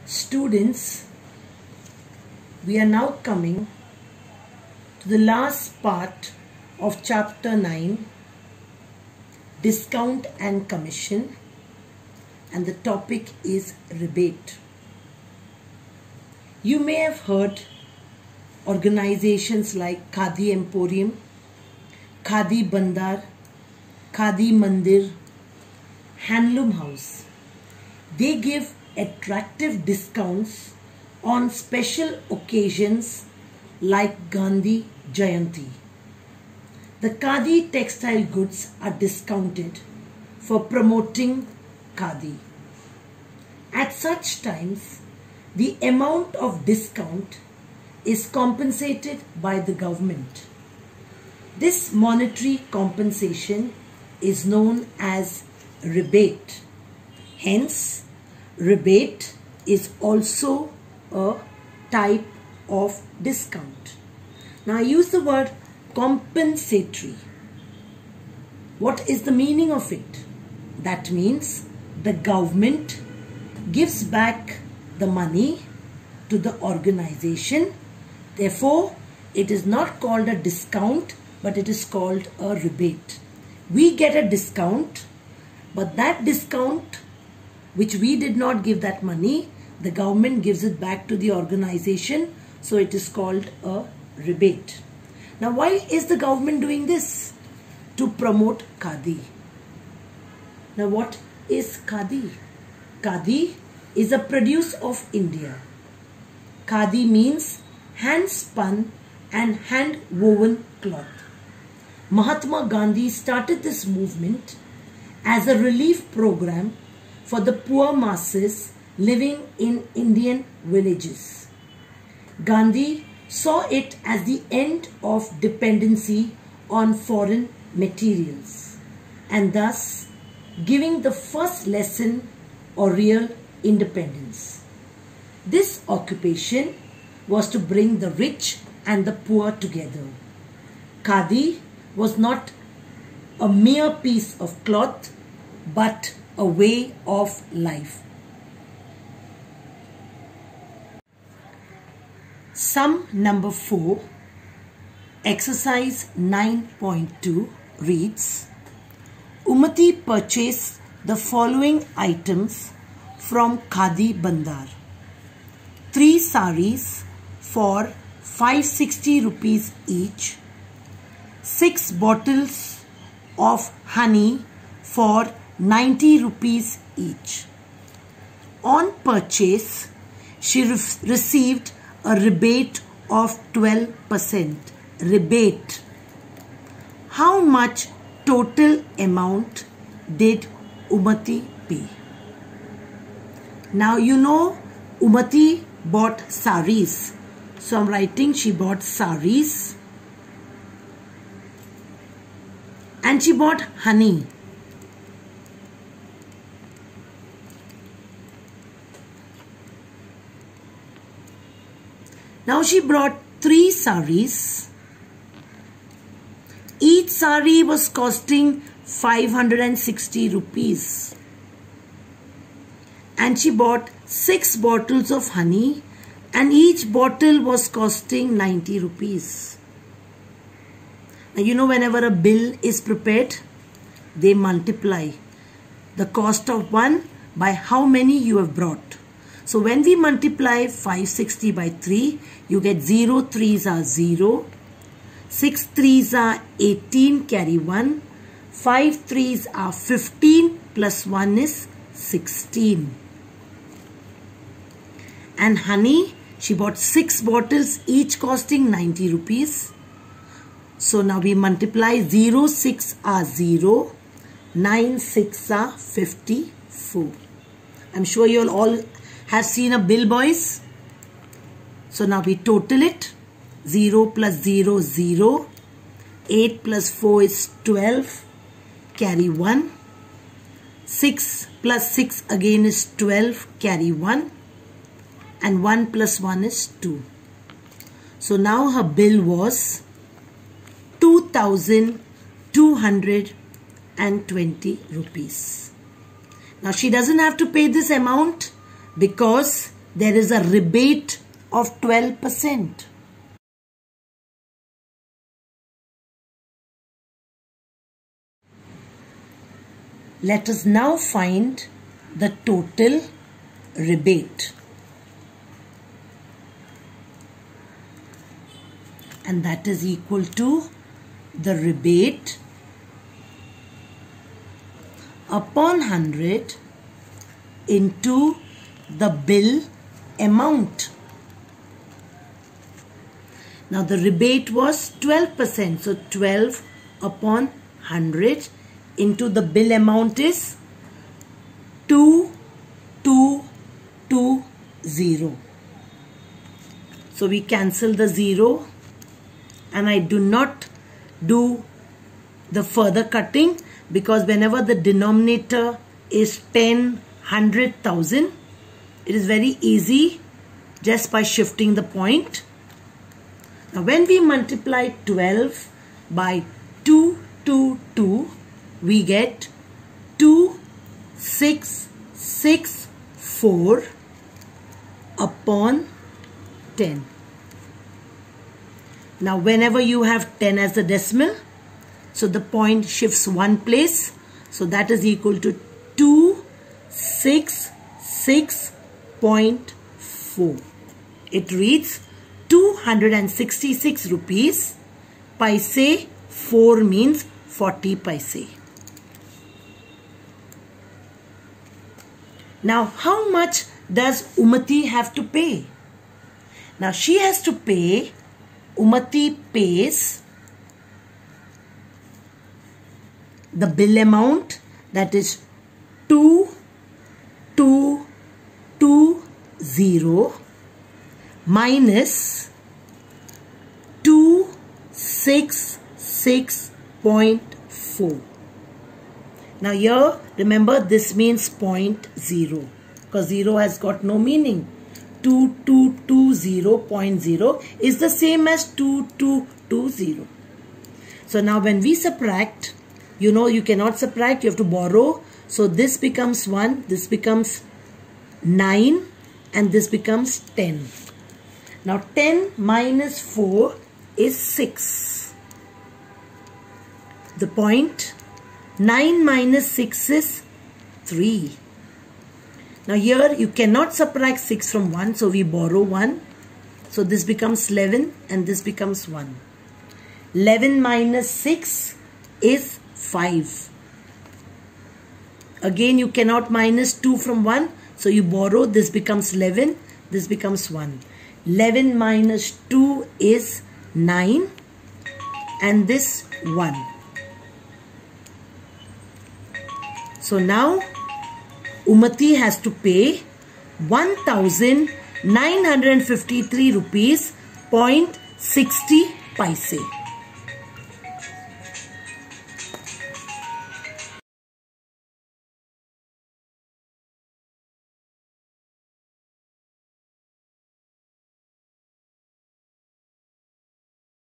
Students, we are now coming to the last part of chapter 9, discount and commission, and the topic is rebate. You may have heard organizations like Khadi Emporium, Khadi Bandar, Khadi Mandir, Handloom House. They give attractive discounts on special occasions like Gandhi Jayanti. The Khadi textile goods are discounted for promoting Khadi. At such times, the amount of discount is compensated by the government. This monetary compensation is known as rebate. Hence, rebate is also a type of discount. Now I use the word compensatory. What is the meaning of it? That means the government gives back the money to the organization. Therefore, it is not called a discount, but it is called a rebate. We get a discount, but that discount which we did not give that money, the government gives it back to the organization, so it is called a rebate. Now why is the government doing this? To promote Khadi. Now what is Khadi? Khadi is a produce of India. Khadi means hand spun and hand woven cloth. Mahatma Gandhi started this movement as a relief program for the poor masses living in Indian villages. Gandhi saw it as the end of dependency on foreign materials and thus giving the first lesson of real independence. This occupation was to bring the rich and the poor together. Khadi was not a mere piece of cloth but a way of life. Sum number 4, exercise 9.2 reads, Umati purchased the following items from Khadi Bandar. 3 saris for 560 rupees each, 6 bottles of honey for 90 rupees each. On purchase, she received a rebate of 12%. Rebate. How much total amount did Umati pay? Now you know Umati bought saris. So I'm writing she bought saris and she bought honey. Now she brought 3 saris. Each sari was costing 560 rupees. And she bought 6 bottles of honey and each bottle was costing 90 rupees. Now you know whenever a bill is prepared, they multiply the cost of one by how many you have brought. So when we multiply 560 by 3, you get 0 3s are 0, 6 3s are 18, carry 1, 5 3s are 15, plus 1 is 16. And honey, she bought 6 bottles, each costing 90 rupees. So now we multiply 0 6 are 0, 9 6 are 54. I'm sure you all have seen a bill, boys. So now we total it. 0 plus 0 0. 8 plus 4 is 12. Carry 1. 6 plus 6 again is 12. Carry 1. And 1 plus 1 is 2. So now her bill was 2,220 rupees. Now she doesn't have to pay this amount because there is a rebate of 12%. Let us now find the total rebate. And that is equal to the rebate upon 100 into the bill amount. Now the rebate was 12%. So 12 upon 100 into the bill amount is 2220. So we cancel the 0 and I do not do the further cutting, because whenever the denominator is 10, 100,000, it is very easy just by shifting the point. Now when we multiply 12 by 222, we get 2664 upon 10. Now whenever you have 10 as the decimal, so the point shifts one place, so that is equal to 266.4. It reads 266 rupees. Paise 4 means 40 paise. Now how much does Umati have to pay? Now she has to pay, Umati pays the bill amount, that is 2220 minus 266.4. Now here remember this means 0.0 because 0 has got no meaning. 2220.0 is the same as 2220. So now when we subtract, you know you cannot subtract, you have to borrow. So this becomes 1, this becomes 9 and this becomes 10. Now 10 minus 4 is 6. The point 9 minus 6 is 3. Now here you cannot subtract 6 from 1, so we borrow 1. So this becomes 11 and this becomes 1. 11 minus 6 is 5. Again you cannot minus 2 from 1, so you borrow, this becomes 11, this becomes 1. 11 minus 2 is 9 and this 1. So now Umati has to pay 1,953 rupees 0.60 paise.